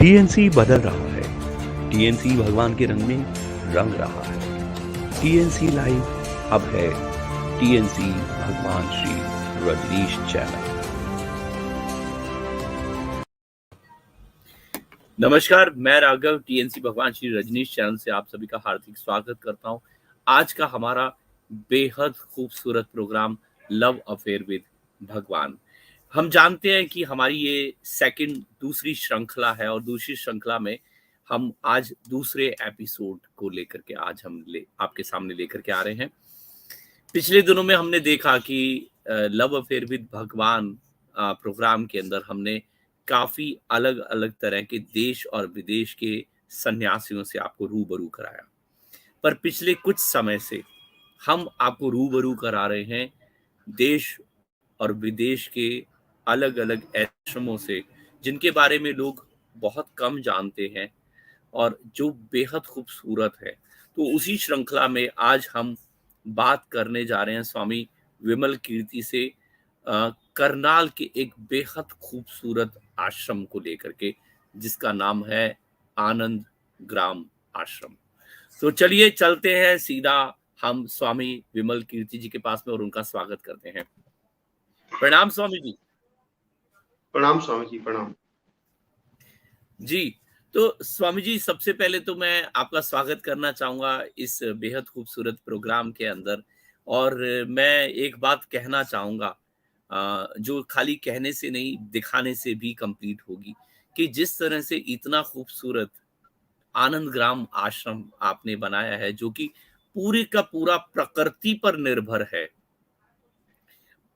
TNC बदल रहा है। टीएनसी भगवान के रंग में रंग रहा है। टीएनसी लाइव अब है टीएनसी भगवान श्री रजनीश चैनल। नमस्कार, मैं राघव टीएनसी भगवान श्री रजनीश चैनल से आप सभी का हार्दिक स्वागत करता हूं। आज का हमारा बेहद खूबसूरत प्रोग्राम लव अफेयर विद भगवान। हम जानते हैं कि हमारी ये दूसरी श्रृंखला है और दूसरी श्रृंखला में हम आज दूसरे एपिसोड को लेकर के आज आपके सामने लेकर के आ रहे हैं। पिछले दिनों में हमने देखा कि लव अफेयर विद भगवान प्रोग्राम के अंदर हमने काफी अलग अलग तरह के देश और विदेश के सन्यासियों से आपको रूबरू कराया। पर पिछले कुछ समय से हम आपको रूबरू करा रहे हैं देश और विदेश के अलग अलग आश्रमों से, जिनके बारे में लोग बहुत कम जानते हैं और जो बेहद खूबसूरत है। तो उसी श्रृंखला में आज हम बात करने जा रहे हैं स्वामी विमल कीर्ति से करनाल के एक बेहद खूबसूरत आश्रम को लेकर के, जिसका नाम है आनंद ग्राम आश्रम। तो चलिए चलते हैं सीधा हम स्वामी विमल कीर्ति जी के पास में और उनका स्वागत करते हैं। प्रणाम स्वामी जी। प्रणाम स्वामी जी, प्रणाम जी। तो स्वामी जी, सबसे पहले तो मैं आपका स्वागत करना चाहूंगा इस बेहद खूबसूरत प्रोग्राम के अंदर। और मैं एक बात कहना चाहूंगा जो खाली कहने से नहीं, दिखाने से भी कंप्लीट होगी, कि जिस तरह से इतना खूबसूरत आनंद ग्राम आश्रम आपने बनाया है, जो कि पूरे का पूरा प्रकृति पर निर्भर है,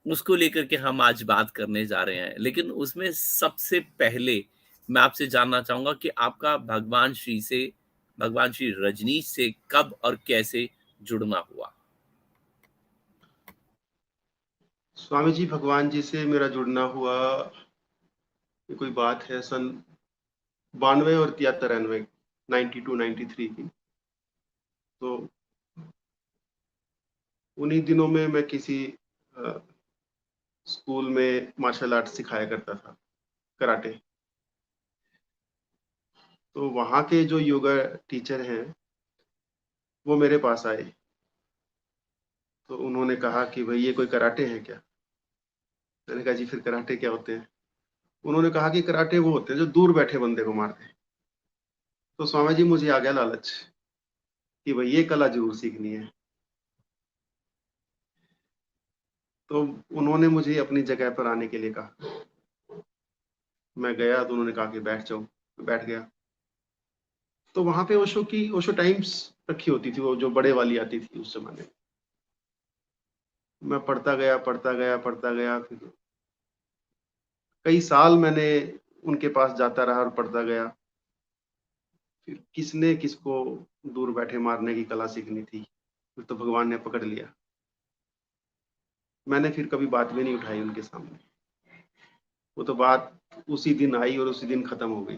उसको लेकर के हम आज बात करने जा रहे हैं। लेकिन उसमें सबसे पहले मैं आपसे जानना चाहूंगा कि आपका भगवान श्री रजनीश से कब और कैसे जुड़ना हुआ। स्वामी जी, भगवान जी से मेरा जुड़ना हुआ, ये कोई बात है सन 92 और या 93, 92 93 की। तो उन्हीं दिनों में मैं किसी स्कूल में मार्शल आर्ट सिखाया करता था, कराटे। तो वहाँ के जो योगा टीचर हैं वो मेरे पास आए। तो उन्होंने कहा कि भाई ये कोई कराटे है क्या? मैंने कहा जी फिर कराटे क्या होते हैं? उन्होंने कहा कि कराटे वो होते हैं जो दूर बैठे बंदे को मारते हैं। तो स्वामी जी, मुझे आ गया लालच कि भाई ये कला जरूर सीखनी है। तो उन्होंने मुझे अपनी जगह पर आने के लिए कहा। मैं गया तो उन्होंने कहा कि बैठ जाओ, बैठ गया। तो वहां पे ओशो टाइम्स रखी होती थी, वो जो बड़े वाली आती थी उस जमाने में। मैं पढ़ता गया पढ़ता गया पढ़ता गया, फिर कई साल मैंने उनके पास जाता रहा और पढ़ता गया। फिर किसने किसको दूर बैठे मारने की कला सीखनी थी, फिर तो भगवान ने पकड़ लिया। मैंने फिर कभी बात भी नहीं उठाई उनके सामने। वो तो बात उसी दिन आई और उसी दिन खत्म हो गई।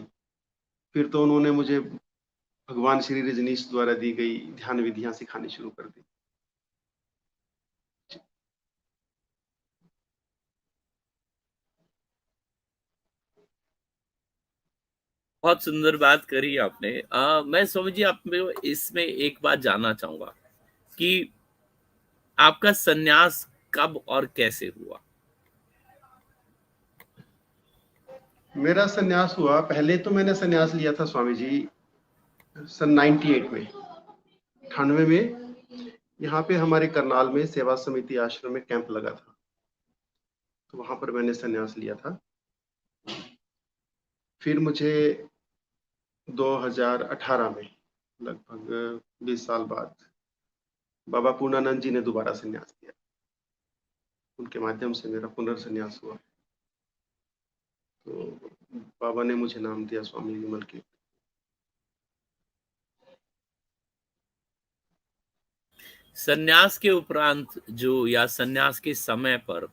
फिर तो उन्होंने मुझे भगवान श्री रजनीश द्वारा दी गई ध्यान विधियां सिखानी शुरू कर दी। बहुत सुंदर बात करी आपने। मैं स्वामी जी आप में इसमें एक बात जानना चाहूंगा कि आपका सन्यास कब और कैसे हुआ। मेरा सन्यास हुआ, पहले तो मैंने सन्यास लिया था स्वामी जी सन 98 में, 98 में। यहाँ पे हमारे करनाल में सेवा समिति आश्रम में कैंप लगा था, तो वहां पर मैंने सन्यास लिया था। फिर मुझे 2018 में, लगभग 20 साल बाद, बाबा पूर्णानंद जी ने दोबारा सन्यास दिया। उनके माध्यम से मेरा पुनर्सन्यास हुआ। तो बाबा ने मुझे नाम दिया स्वामी विमल की। सन्यास के उपरांत जो या सन्यास के समय पर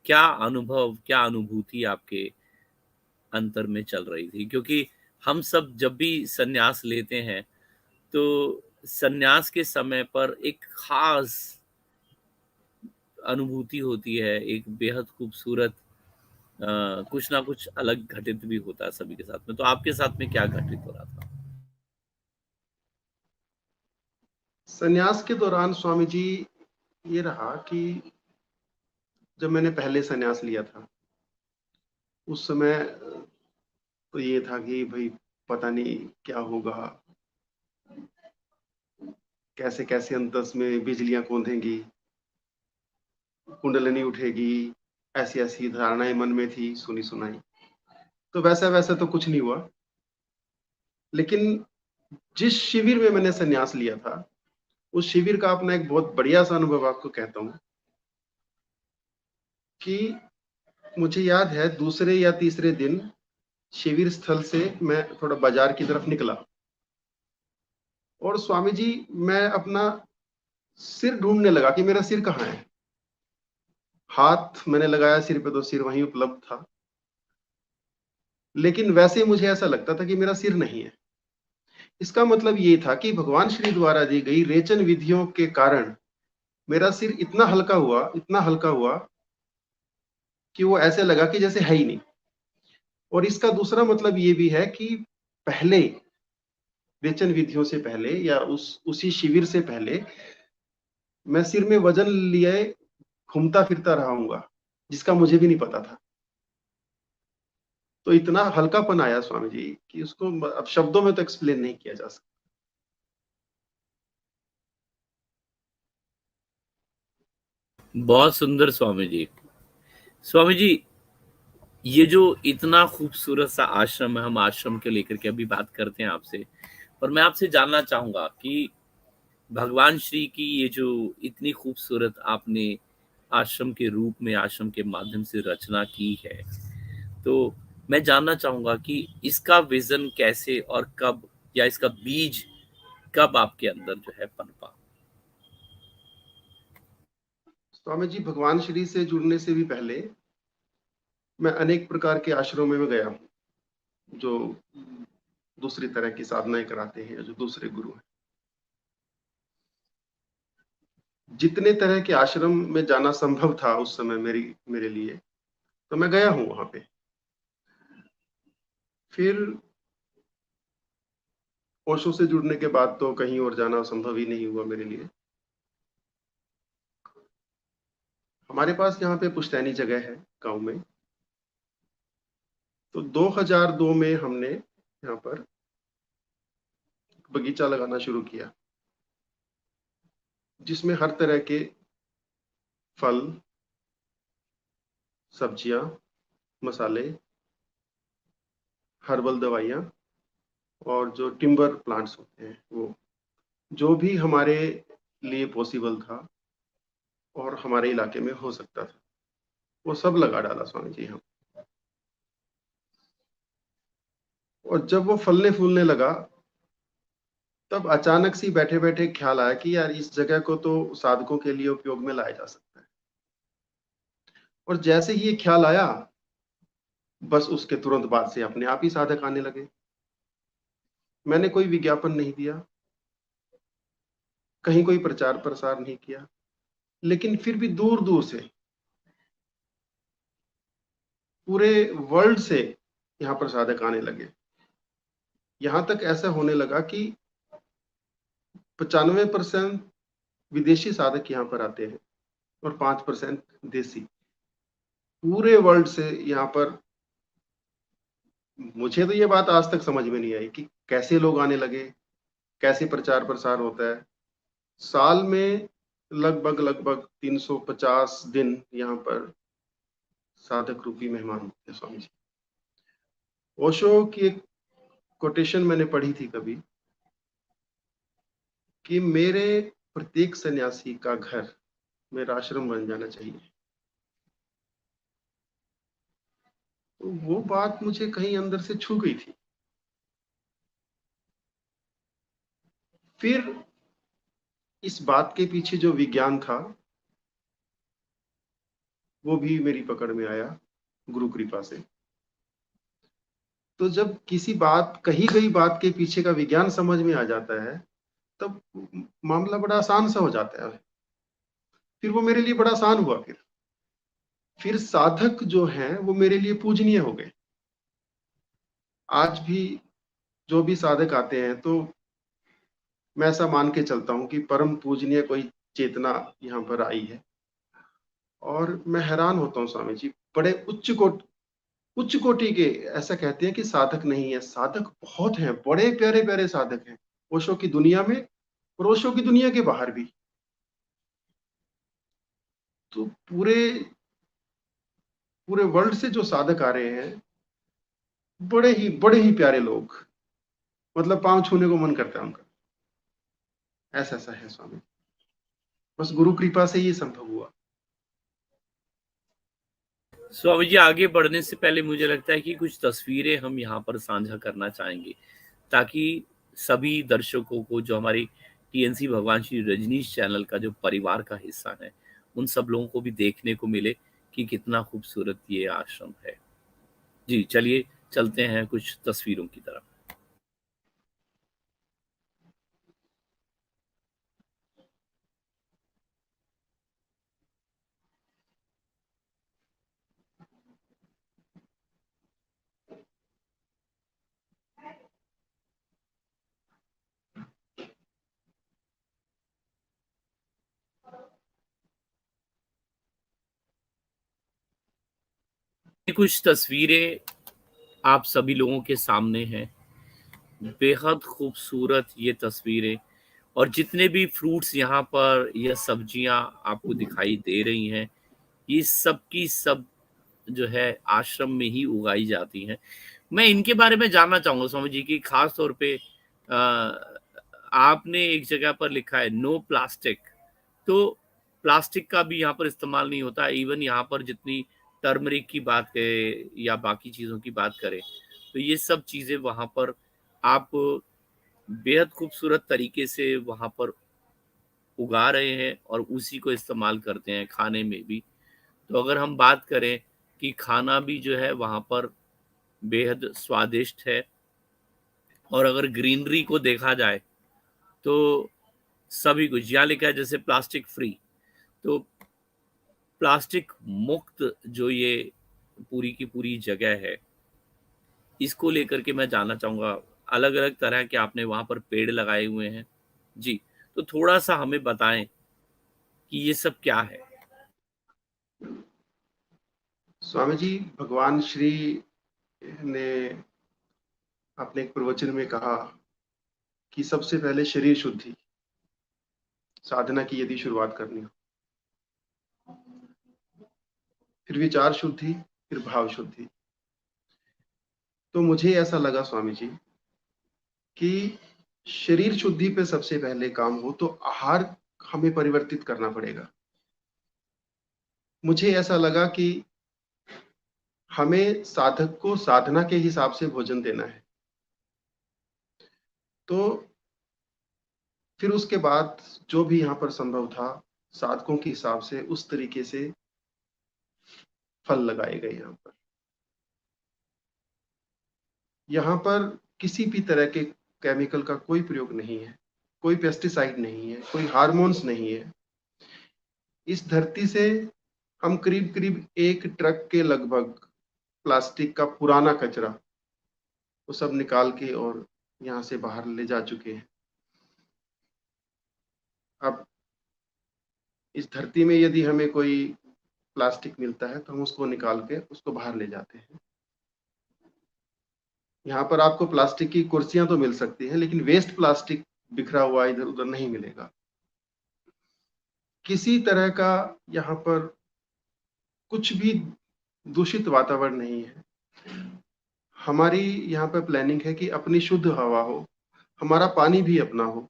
क्या अनुभव, क्या अनुभूति आपके अंतर में चल रही थी? क्योंकि हम सब जब भी सन्यास लेते हैं तो सन्यास के समय पर एक खास अनुभूति होती है, एक बेहद खूबसूरत कुछ ना कुछ अलग घटित भी होता है सभी के साथ में। तो आपके साथ में क्या घटित हो रहा था? संन्यास के दौरान स्वामी जी ये रहा कि जब मैंने पहले संन्यास लिया था उस समय तो ये था कि भाई पता नहीं क्या होगा, कैसे कैसे अंतस में बिजलियां कौंधेंगी, कुंडलिनी उठेगी, ऐसी ऐसी धारणाएं मन में थी सुनी सुनाई। तो वैसा वैसा तो कुछ नहीं हुआ, लेकिन जिस शिविर में मैंने संन्यास लिया था उस शिविर का अपना एक बहुत बढ़िया सा अनुभव आपको कहता हूँ कि मुझे याद है दूसरे या तीसरे दिन शिविर स्थल से मैं थोड़ा बाजार की तरफ निकला और स्वामी जी मैं अपना सिर ढूंढने लगा कि मेरा सिर कहाँ है। हाथ मैंने लगाया सिर पे तो सिर वहीं उपलब्ध था, लेकिन वैसे मुझे ऐसा लगता था कि मेरा सिर नहीं है। इसका मतलब ये था कि भगवान श्री द्वारा दी गई रेचन विधियों के कारण मेरा सिर इतना हल्का हुआ, इतना हल्का हुआ कि वो ऐसे लगा कि जैसे है ही नहीं। और इसका दूसरा मतलब ये भी है कि पहले रेचन विधियों से पहले या उसी शिविर से पहले मैं सिर में वजन लिए घूमता फिरता रहा हूंगा, जिसका मुझे भी नहीं पता था। तो इतना हल्कापन आया स्वामी जी कि उसको अब शब्दों में तो एक्सप्लेन नहीं किया जा सकता। बहुत सुंदर स्वामी जी। स्वामी जी, ये जो इतना खूबसूरत सा आश्रम है, हम आश्रम के लेकर के अभी बात करते हैं आपसे, और मैं आपसे जानना चाहूंगा कि भगवान श्री की ये जो इतनी खूबसूरत आपने आश्रम के रूप में, आश्रम के माध्यम से रचना की है, तो मैं जानना चाहूंगा कि इसका विजन कैसे और कब, या इसका बीज कब आपके अंदर जो है पनपा? स्वामी जी भगवान श्री से जुड़ने से भी पहले मैं अनेक प्रकार के आश्रमों में गया हूँ जो दूसरी तरह की साधनाएं कराते हैं, जो दूसरे गुरु हैं। जितने तरह के आश्रम में जाना संभव था उस समय मेरे लिए, तो मैं गया हूं वहां पे। फिर ओशो से जुड़ने के बाद तो कहीं और जाना संभव ही नहीं हुआ मेरे लिए। हमारे पास यहाँ पे पुश्तैनी जगह है गांव में, तो 2002 में हमने यहाँ पर बगीचा लगाना शुरू किया जिसमें हर तरह के फल, सब्जियां, मसाले, हर्बल दवाइयां और जो टिम्बर प्लांट्स होते हैं वो, जो भी हमारे लिए पॉसिबल था और हमारे इलाके में हो सकता था, वो सब लगा डाला स्वामी जी हम। और जब वो फलने फूलने लगा तब अचानक से बैठे बैठे ख्याल आया कि यार इस जगह को तो साधकों के लिए उपयोग में लाया जा सकता है। और जैसे ही ये ख्याल आया बस उसके तुरंत बाद से अपने आप ही साधक आने लगे। मैंने कोई विज्ञापन नहीं दिया, कहीं कोई प्रचार प्रसार नहीं किया, लेकिन फिर भी दूर दूर से, पूरे वर्ल्ड से यहाँ पर साधक आने लगे। यहां तक ऐसा होने लगा कि 95% विदेशी साधक यहाँ पर आते हैं और 5% देसी। पूरे वर्ल्ड से यहाँ पर, मुझे तो ये बात आज तक समझ में नहीं आई कि कैसे लोग आने लगे, कैसे प्रचार प्रसार होता है। साल में लगभग लगभग 350 दिन यहाँ पर साधक रूपी मेहमान होते हैं स्वामी जी। ओशो की एक कोटेशन मैंने पढ़ी थी कभी कि मेरे प्रत्येक सन्यासी का घर मेरा आश्रम बन जाना चाहिए। तो वो बात मुझे कहीं अंदर से छू गई थी। फिर इस बात के पीछे जो विज्ञान था वो भी मेरी पकड़ में आया गुरु कृपा से। तो जब किसी बात, कही गई बात के पीछे का विज्ञान समझ में आ जाता है तब मामला बड़ा आसान सा हो जाता है। फिर वो मेरे लिए बड़ा आसान हुआ। फिर फिर साधक जो हैं वो मेरे लिए पूजनीय हो गए। आज भी जो भी साधक आते हैं तो मैं ऐसा मान के चलता हूँ कि परम पूजनीय कोई चेतना यहाँ पर आई है। और मैं हैरान होता हूँ स्वामी जी, बड़े उच्च कोटि के, ऐसा कहते हैं कि साधक नहीं है, साधक बहुत हैं, बड़े प्यारे प्यारे साधक हैं ओशो की दुनिया में और ओशो की दुनिया के बाहर भी। तो पूरे पूरे वर्ल्ड से जो साधक आ रहे हैं, बड़े ही प्यारे लोग, मतलब पांव छूने को मन करता है उनका। ऐसा ऐसा है स्वामी, बस गुरु कृपा से ये संभव हुआ। स्वामी जी, आगे बढ़ने से पहले मुझे लगता है कि कुछ तस्वीरें हम यहाँ पर साझा करना चाहेंगे, ताकि सभी दर्शकों को, जो हमारी टीएनसी भगवान श्री रजनीश चैनल का जो परिवार का हिस्सा है, उन सब लोगों को भी देखने को मिले कि कितना खूबसूरत ये आश्रम है। जी चलिए, चलते हैं कुछ तस्वीरों की तरफ। ये कुछ तस्वीरें आप सभी लोगों के सामने हैं। बेहद खूबसूरत ये तस्वीरें, और जितने भी फ्रूट्स यहाँ पर या सब्जियां आपको दिखाई दे रही हैं, ये सब की सब जो है आश्रम में ही उगाई जाती हैं। मैं इनके बारे में जानना चाहूंगा स्वामी जी की, खास तौर पे आपने एक जगह पर लिखा है नो प्लास्टिक। तो प्लास्टिक का भी यहाँ पर इस्तेमाल नहीं होता। इवन यहाँ पर जितनी टर्मरिक की बात करें या बाकी चीज़ों की बात करें, तो ये सब चीज़ें वहाँ पर आप बेहद खूबसूरत तरीके से वहाँ पर उगा रहे हैं और उसी को इस्तेमाल करते हैं खाने में भी। तो अगर हम बात करें कि खाना भी जो है वहाँ पर बेहद स्वादिष्ट है, और अगर ग्रीनरी को देखा जाए तो सभी कुछ यहाँ लिखा है, जैसे प्लास्टिक फ्री। तो प्लास्टिक मुक्त जो ये पूरी की पूरी जगह है, इसको लेकर के मैं जानना चाहूंगा। अलग अलग तरह के आपने वहां पर पेड़ लगाए हुए हैं जी, तो थोड़ा सा हमें बताएं कि ये सब क्या है। स्वामी जी, भगवान श्री ने अपने एक प्रवचन में कहा कि सबसे पहले शरीर शुद्धि, साधना की यदि शुरुआत करनी हो, फिर विचार शुद्धि, फिर भाव शुद्धि। तो मुझे ऐसा लगा स्वामी जी कि शरीर शुद्धि पे सबसे पहले काम हो तो आहार हमें परिवर्तित करना पड़ेगा। मुझे ऐसा लगा कि हमें साधक को साधना के हिसाब से भोजन देना है। तो फिर उसके बाद जो भी यहाँ पर संभव था, साधकों के हिसाब से उस तरीके से फल लगाए गए। यहाँ पर किसी भी तरह के केमिकल का कोई प्रयोग नहीं है, कोई पेस्टिसाइड नहीं है, कोई हार्मोन्स नहीं है। इस धरती से हम करीब करीब 1 ट्रक के लगभग प्लास्टिक का पुराना कचरा वो सब निकाल के और यहाँ से बाहर ले जा चुके हैं। अब इस धरती में यदि हमें कोई प्लास्टिक मिलता है तो हम उसको निकाल के उसको बाहर ले जाते हैं। यहाँ पर आपको प्लास्टिक की कुर्सियां तो मिल सकती हैं, लेकिन वेस्ट प्लास्टिक बिखरा हुआ इधर उधर नहीं मिलेगा। किसी तरह का यहाँ पर कुछ भी दूषित वातावरण नहीं है। हमारी यहाँ पर प्लानिंग है कि अपनी शुद्ध हवा हो, हमारा पानी भी अपना हो,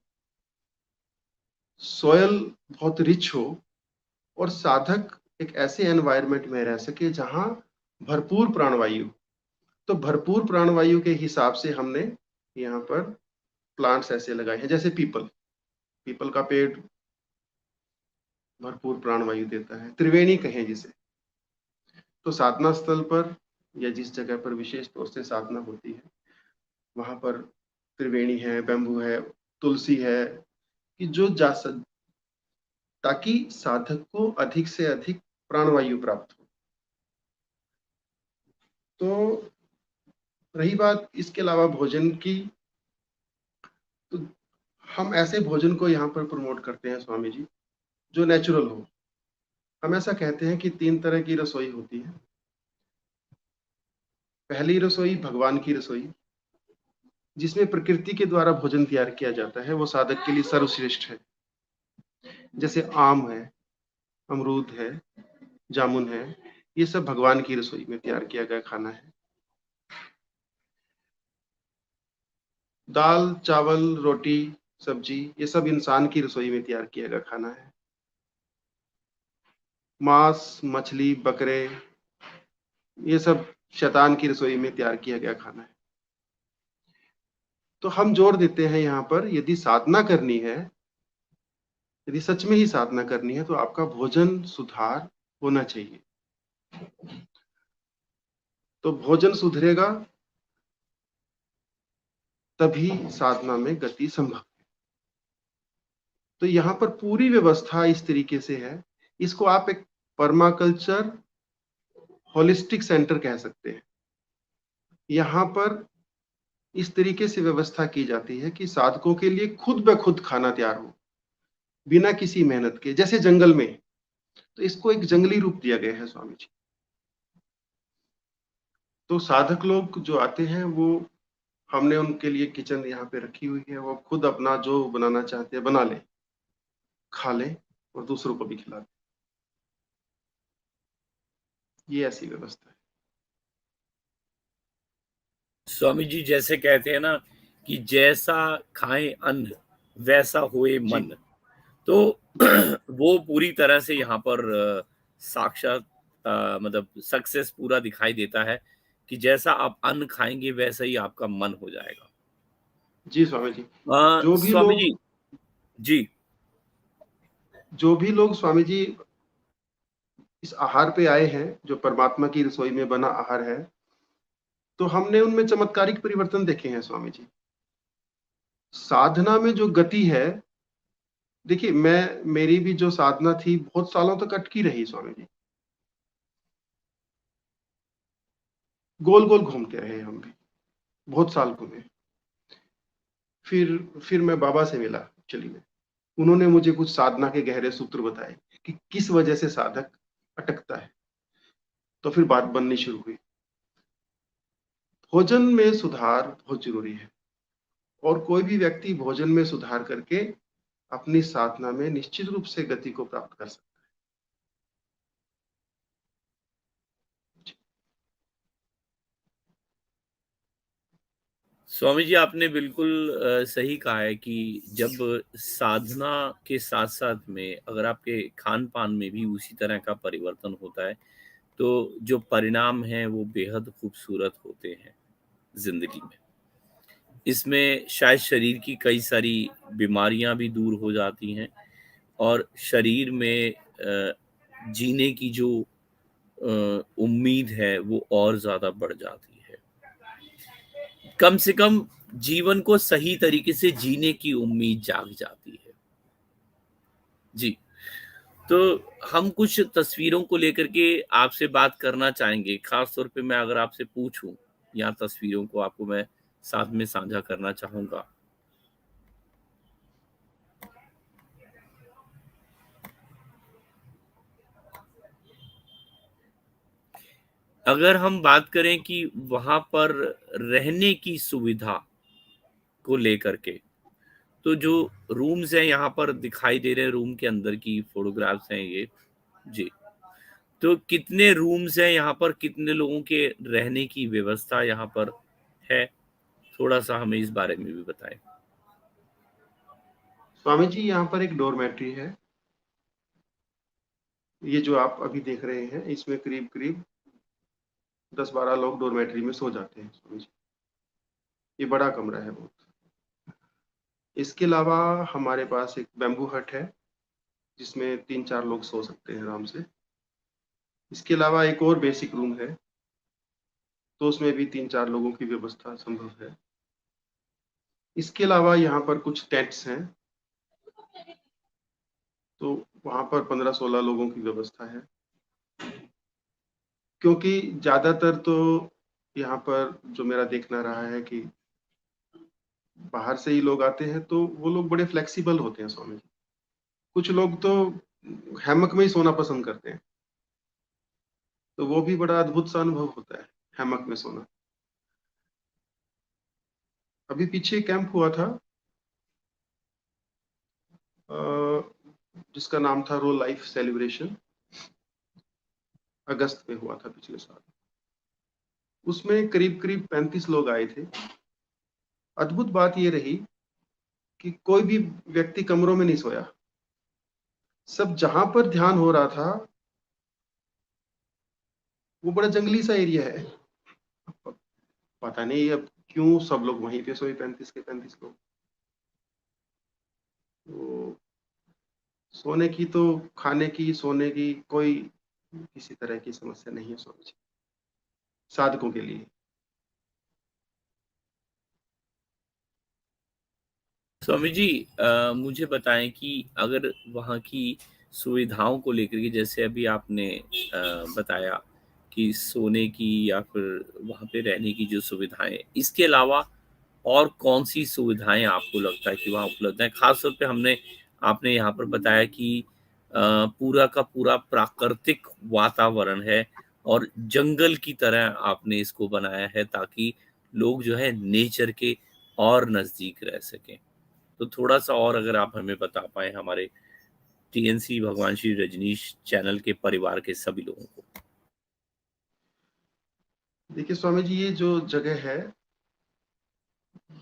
सॉयल बहुत रिच हो, और साधक एक ऐसे एनवायरनमेंट में रह सके जहां भरपूर प्राणवायु। तो भरपूर प्राणवायु के हिसाब से हमने यहाँ पर प्लांट्स ऐसे लगाए हैं, जैसे पीपल, पीपल का पेड़ भरपूर प्राणवायु देता है, त्रिवेणी कहें जिसे। तो साधना स्थल पर या जिस जगह पर विशेष तौर से साधना होती है, वहां पर त्रिवेणी है, बैम्बू है, तुलसी है, कि जो जा ताकि साधक को अधिक से अधिक प्राणवायु प्राप्त हो। तो रही बात इसके अलावा भोजन की, तो हम ऐसे भोजन को यहाँ पर प्रमोट करते हैं स्वामी जी जो नेचुरल हो। हम ऐसा कहते हैं कि 3 तरह की रसोई होती है। पहली रसोई भगवान की रसोई, जिसमें प्रकृति के द्वारा भोजन तैयार किया जाता है, वो साधक के लिए सर्वश्रेष्ठ है। जैसे आम है, अमरूद है, जामुन है, ये सब भगवान की रसोई में तैयार किया गया खाना है। दाल, चावल, रोटी, सब्जी, ये सब इंसान की रसोई में तैयार किया गया खाना है। मांस, मछली, बकरे, ये सब शैतान की रसोई में तैयार किया गया खाना है। तो हम जोर देते हैं यहाँ पर, यदि साधना करनी है, यदि सच में ही साधना करनी है, तो आपका भोजन सुधार होना चाहिए। तो भोजन सुधरेगा तभी साधना में गति संभव है। तो यहाँ पर पूरी व्यवस्था इस तरीके से है, इसको आप एक परमाकल्चर होलिस्टिक सेंटर कह सकते हैं। यहाँ पर इस तरीके से व्यवस्था की जाती है कि साधकों के लिए खुद ब खुद खाना तैयार हो, बिना किसी मेहनत के, जैसे जंगल में। तो इसको एक जंगली रूप दिया गया है स्वामी जी। तो साधक लोग जो आते हैं, वो हमने उनके लिए किचन यहाँ पे रखी हुई है, वो खुद अपना जो बनाना चाहते हैं बना ले, खा ले और दूसरों को भी खिला दे। ये ऐसी व्यवस्था है। स्वामी जी जैसे कहते हैं ना कि जैसा खाएं अन्न वैसा होए जी मन, तो वो पूरी तरह से यहाँ पर साक्षात मतलब सक्सेस पूरा दिखाई देता है कि जैसा आप अन्न खाएंगे वैसा ही आपका मन हो जाएगा। जी स्वामी जी। जो भी स्वामी लोग जी। जी। जो भी लोग स्वामी जी इस आहार पे आए हैं, जो परमात्मा की रसोई में बना आहार है, तो हमने उनमें चमत्कारिक परिवर्तन देखे हैं स्वामी जी। साधना में जो गति है, देखिए मेरी भी जो साधना थी बहुत सालों तक अटकी रही स्वामी जी। गोल गोल घूमते रहे हम भी, बहुत साल घूमे। फिर मैं बाबा से मिला एक्चुअली में। उन्होंने मुझे कुछ साधना के गहरे सूत्र बताए कि किस वजह से साधक अटकता है। तो फिर बात बननी शुरू हुई। भोजन में सुधार बहुत जरूरी है, और कोई भी व्यक्ति भोजन में सुधार करके अपनी साधना में निश्चित रूप से गति को प्राप्त कर सकता स्वामी जी आपने बिल्कुल सही कहा है कि जब साधना के साथ साथ में अगर आपके खान पान में भी उसी तरह का परिवर्तन होता है तो जो परिणाम हैं वो बेहद खूबसूरत होते हैं जिंदगी में। इसमें शायद शरीर की कई सारी बीमारियां भी दूर हो जाती हैं और शरीर में जीने की जो उम्मीद है वो और ज्यादा बढ़ जाती है। कम से कम जीवन को सही तरीके से जीने की उम्मीद जाग जाती है। जी। तो हम कुछ तस्वीरों को लेकर के आपसे बात करना चाहेंगे। खास तौर पे मैं अगर आपसे पूछूं, या तस्वीरों को आपको मैं साथ में साझा करना चाहूंगा। अगर हम बात करें कि वहां पर रहने की सुविधा को लेकर के, तो जो रूम्स हैं यहाँ पर दिखाई दे रहे हैं, रूम के अंदर की फोटोग्राफ्स हैं ये। जी। तो कितने रूम्स हैं यहाँ पर, कितने लोगों के रहने की व्यवस्था यहाँ पर है, थोड़ा सा हमें इस बारे में भी बताएं। है। स्वामी जी यहाँ पर एक डोरमेट्री है। ये जो आप अभी देख रहे हैं, इसमें करीब करीब 10-12 लोग डोरमेट्री में सो जाते हैं स्वामी जी। ये बड़ा कमरा है बहुत। इसके अलावा हमारे पास एक बैम्बू हट है, जिसमें 3-4 लोग सो सकते हैं आराम से। इसके अलावा एक और बेसिक रूम है, तो उसमें भी 3-4 लोगों की व्यवस्था संभव है। इसके अलावा यहाँ पर कुछ टेंट्स हैं, तो वहाँ पर 15-16 लोगों की व्यवस्था है। क्योंकि ज्यादातर तो यहाँ पर जो मेरा देखना रहा है कि बाहर से ही लोग आते हैं तो वो लोग बड़े फ्लेक्सिबल होते हैं स्वामी जी। कुछ लोग तो हैमक में ही सोना पसंद करते हैं, तो वो भी बड़ा अद्भुत सा अनुभव होता है, हैमक में सोना। अभी पीछे कैंप हुआ था जिसका नाम था रो लाइफ सेलिब्रेशन, अगस्त में हुआ था पिछले साल। उसमें करीब करीब 35 लोग आए थे। अद्भुत बात ये रही कि कोई भी व्यक्ति कमरों में नहीं सोया। सब जहां पर ध्यान हो रहा था वो बड़ा जंगली सा एरिया है, पता नहीं अब क्यों सब लोग वहीं पे सोए, 35 के 35 लोग। तो सोने की तो, खाने की, सोने की कोई किसी तरह की समस्या नहीं है स्वामी जी, साधकों के लिए। स्वामी जी, मुझे बताएं कि अगर वहाँ की सुविधाओं को लेकर के, जैसे अभी आपने बताया कि सोने की या फिर वहाँ पे रहने की जो सुविधाएं, इसके अलावा और कौन सी सुविधाएं आपको लगता है कि वहाँ उपलब्ध है? खास तौर पे आपने यहाँ पर बताया कि पूरा का पूरा प्राकृतिक वातावरण है और जंगल की तरह आपने इसको बनाया है ताकि लोग जो है नेचर के और नजदीक रह सकें। तो थोड़ा-सा और अगर आप हमें बता पाएँ हमारे टीएनसी भगवान श्री रजनीश चैनल के परिवार के सभी लोगों को। देखिए स्वामी जी, ये जो जगह है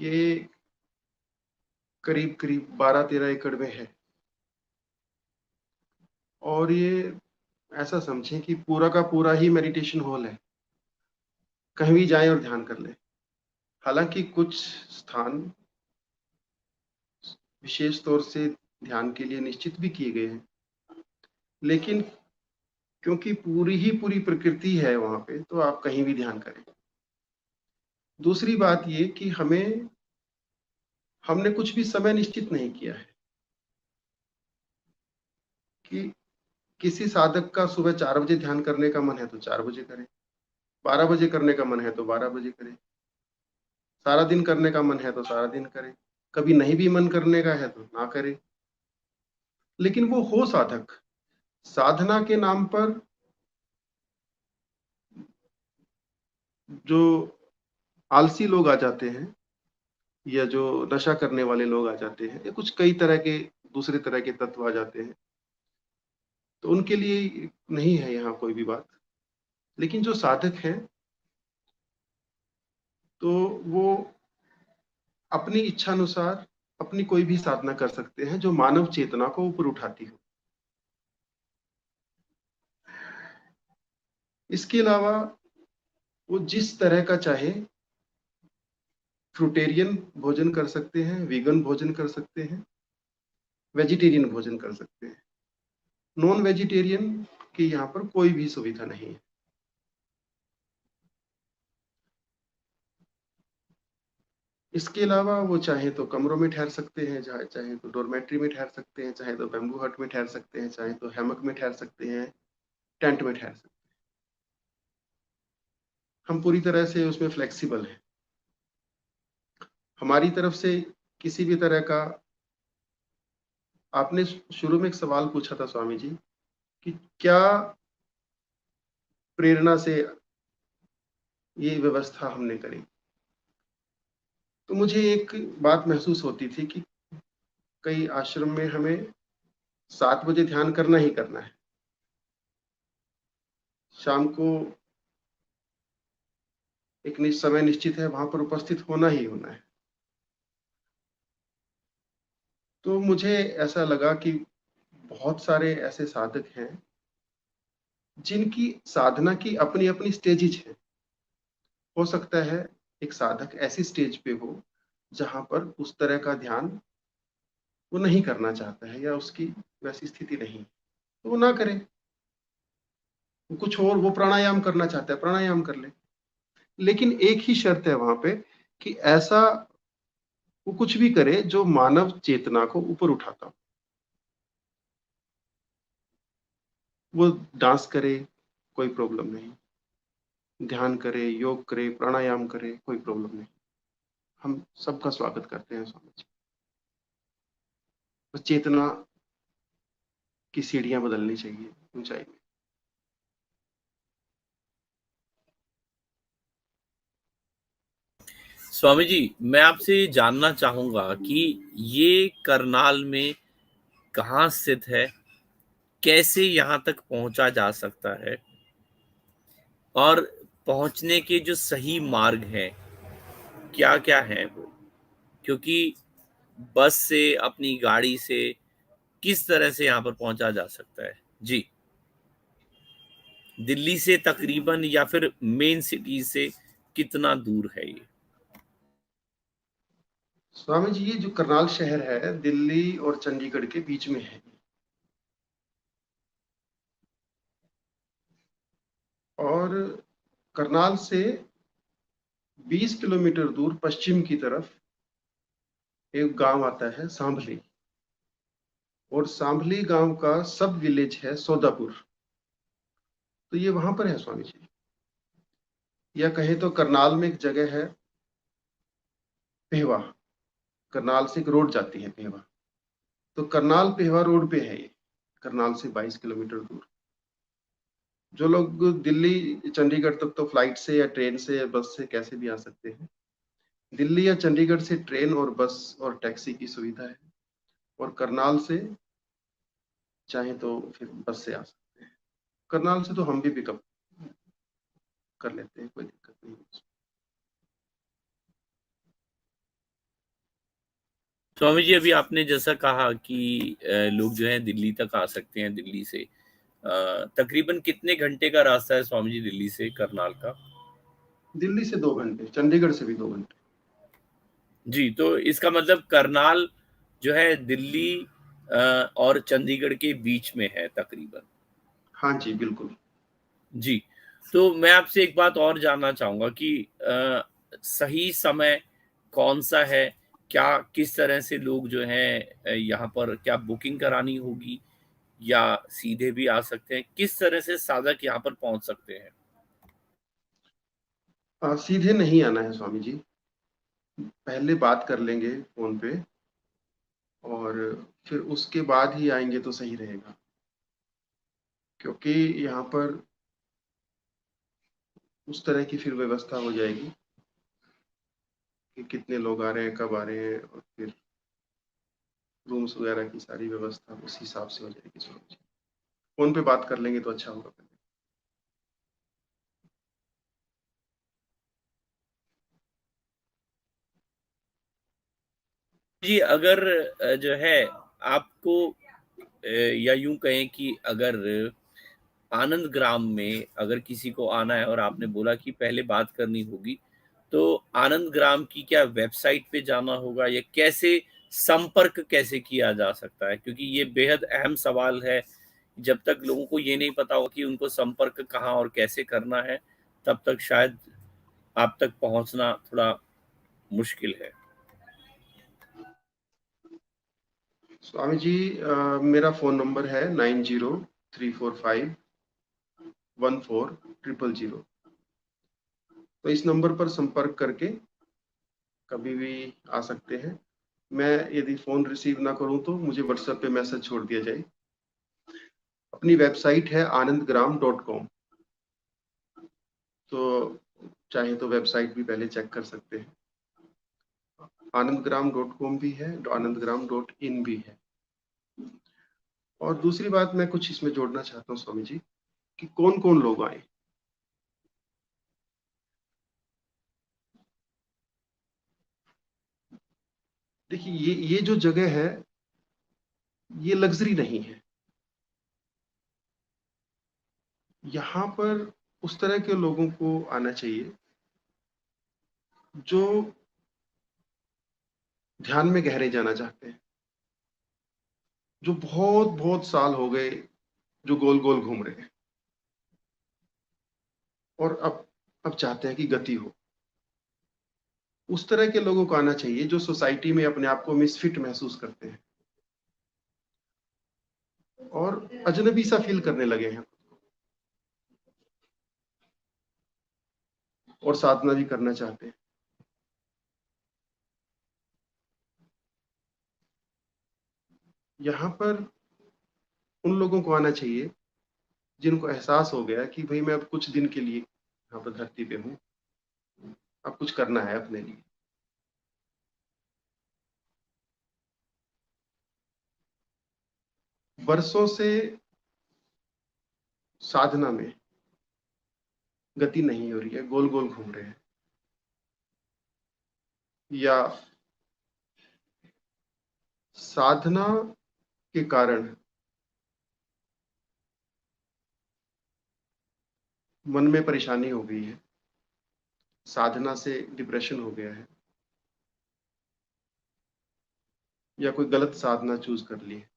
ये करीब करीब 12-13 एकड़ में है, और ये ऐसा समझें कि पूरा का पूरा ही मेडिटेशन हॉल है, कहीं भी जाएं और ध्यान कर लें। हालांकि कुछ स्थान विशेष तौर से ध्यान के लिए निश्चित भी किए गए हैं, लेकिन क्योंकि पूरी ही पूरी प्रकृति है वहां पे, तो आप कहीं भी ध्यान करें। दूसरी बात ये कि हमने कुछ भी समय निश्चित नहीं किया है कि किसी साधक का सुबह 4 बजे ध्यान करने का मन है तो 4 बजे करे, 12 बजे करने का मन है तो 12 बजे करे, सारा दिन करने का मन है तो सारा दिन करे, कभी नहीं भी मन करने का है तो ना करे। लेकिन वो हो साधक, साधना के नाम पर जो आलसी लोग आ जाते हैं या जो नशा करने वाले लोग आ जाते हैं या कुछ कई तरह के दूसरे तरह के तत्व आ जाते हैं, तो उनके लिए नहीं है यहाँ कोई भी बात। लेकिन जो साधक हैं तो वो अपनी इच्छा अनुसार अपनी कोई भी साधना कर सकते हैं जो मानव चेतना को ऊपर उठाती हो। इसके अलावा वो जिस तरह का चाहे फ्रूटेरियन भोजन कर सकते हैं, वीगन भोजन कर सकते हैं, वेजिटेरियन भोजन कर सकते हैं। नॉन वेजिटेरियन की यहाँ पर कोई भी सुविधा नहीं है। इसके अलावा वो चाहे तो कमरों में ठहर सकते हैं, चाहे तो डोरमेट्री में ठहर सकते हैं, चाहे तो बैम्बू हट में ठहर सकते हैं, चाहे तो हैमक में ठहर सकते हैं, टेंट में ठहर सकते हैं। हम पूरी तरह से उसमें फ्लेक्सिबल हैं। हमारी तरफ से किसी भी तरह का, आपने शुरू में एक सवाल पूछा था स्वामी जी कि क्या प्रेरणा से ये व्यवस्था हमने करी, तो मुझे एक बात महसूस होती थी कि कई आश्रम में हमें 7 बजे ध्यान करना ही करना है, शाम को एक समय निश्चित है, वहां पर उपस्थित होना ही होना है। तो मुझे ऐसा लगा कि बहुत सारे ऐसे साधक हैं जिनकी साधना की अपनी अपनी स्टेजेज है। हो सकता है एक साधक ऐसी स्टेज पे हो जहां पर उस तरह का ध्यान वो नहीं करना चाहता है या उसकी वैसी स्थिति नहीं, तो वो ना करे। वो कुछ और, वो प्राणायाम करना चाहता है, प्राणायाम कर ले। लेकिन एक ही शर्त है वहां पे कि ऐसा वो कुछ भी करे जो मानव चेतना को ऊपर उठाता हो। वो डांस करे, कोई प्रॉब्लम नहीं। ध्यान करे, योग करे, प्राणायाम करे, कोई प्रॉब्लम नहीं। हम सबका स्वागत करते हैं स्वामी जी। बस चेतना की सीढ़ियां बदलनी चाहिए ऊंचाई में। स्वामी जी, मैं आपसे जानना चाहूंगा कि ये करनाल में कहाँ स्थित है, कैसे यहाँ तक पहुंचा जा सकता है और पहुंचने के जो सही मार्ग हैं क्या क्या हैं वो, क्योंकि बस से, अपनी गाड़ी से किस तरह से यहाँ पर पहुंचा जा सकता है जी, दिल्ली से तकरीबन या फिर मेन सिटी से कितना दूर है ये? स्वामी जी, ये जो करनाल शहर है दिल्ली और चंडीगढ़ के बीच में है, और करनाल से 20 किलोमीटर दूर पश्चिम की तरफ एक गांव आता है सांभली, और सांभली गांव का सब विलेज है सौदापुर। तो ये वहां पर है स्वामी जी। या कहें तो करनाल में एक जगह है पेहवा, करनाल से एक रोड जाती है पेहवा, तो करनाल पेहवा रोड पे है ये, करनाल से 22 किलोमीटर दूर। जो लोग दिल्ली चंडीगढ़ तक तो फ्लाइट से या ट्रेन से या बस से कैसे भी आ सकते हैं। दिल्ली या चंडीगढ़ से ट्रेन और बस और टैक्सी की सुविधा है, और करनाल से चाहे तो फिर बस से आ सकते हैं। करनाल से तो हम भी पिकअप कर लेते हैं, कोई दिक्कत नहीं है। स्वामी जी, अभी आपने जैसा कहा कि लोग जो है दिल्ली तक आ सकते हैं, दिल्ली से तकरीबन कितने घंटे का रास्ता है स्वामी जी दिल्ली से करनाल का? दिल्ली से 2 घंटे, चंडीगढ़ से भी 2 घंटे। जी, तो इसका मतलब करनाल जो है दिल्ली और चंडीगढ़ के बीच में है तकरीबन। हाँ जी, बिल्कुल। जी, तो मैं आपसे एक बात और जानना चाहूँगा कि सही समय कौन-सा है? क्या किस तरह से लोग जो हैं यहाँ पर क्या बुकिंग करानी होगी या सीधे भी आ सकते हैं? किस तरह से साधक यहाँ पर पहुँच सकते हैं? सीधे नहीं आना है स्वामी जी, पहले बात कर लेंगे फोन पे, और फिर उसके बाद ही आएंगे तो सही रहेगा, क्योंकि यहाँ पर उस तरह की फिर व्यवस्था हो जाएगी कि कितने लोग आ रहे हैं, कब आ रहे हैं, और फिर रूम्स वगैरह की सारी व्यवस्था उस हिसाब से हो जाएगी स्वामी जी। फोन पे बात कर लेंगे तो अच्छा होगा पहले। जी, अगर जो है आपको या यूँ कहें कि अगर आनंद ग्राम में अगर किसी को आना है और आपने बोला कि पहले बात करनी होगी, तो आनंद ग्राम की क्या वेबसाइट पे जाना होगा या कैसे संपर्क कैसे किया जा सकता है? क्योंकि ये बेहद अहम सवाल है। जब तक लोगों को ये नहीं पता हो कि उनको संपर्क कहाँ और कैसे करना है, तब तक शायद आप तक पहुँचना थोड़ा मुश्किल है। स्वामी जी, मेरा फोन नंबर है 9034514000। तो इस नंबर पर संपर्क करके कभी भी आ सकते हैं। मैं यदि फोन रिसीव ना करूं तो मुझे व्हाट्सएप पे मैसेज छोड़ दिया जाए। अपनी वेबसाइट है anandgram.com, तो चाहे तो वेबसाइट भी पहले चेक कर सकते हैं। anandgram.com भी है, anandgram.in भी है। और दूसरी बात मैं कुछ इसमें जोड़ना चाहता हूँ स्वामी जी, कि कौन कौन लोग आए। देखिए, ये जो जगह है ये लग्जरी नहीं है। यहाँ पर उस तरह के लोगों को आना चाहिए जो ध्यान में गहरे जाना चाहते हैं, जो बहुत बहुत साल हो गए जो गोल गोल घूम रहे हैं, और अब चाहते हैं कि गति हो। उस तरह के लोगों को आना चाहिए जो सोसाइटी में अपने आप को मिसफिट महसूस करते हैं और अजनबी सा फील करने लगे हैं। और साधना भी करना चाहते हैं। यहाँ पर उन लोगों को आना चाहिए जिनको एहसास हो गया कि भाई मैं अब कुछ दिन के लिए यहाँ पर धरती पे हूँ, अब कुछ करना है अपने लिए। वर्षों से साधना में गति नहीं हो रही है, गोल गोल घूम रहे हैं, या साधना के कारण मन में परेशानी हो गई है, साधना से डिप्रेशन हो गया है, या कोई गलत साधना चूज कर ली है।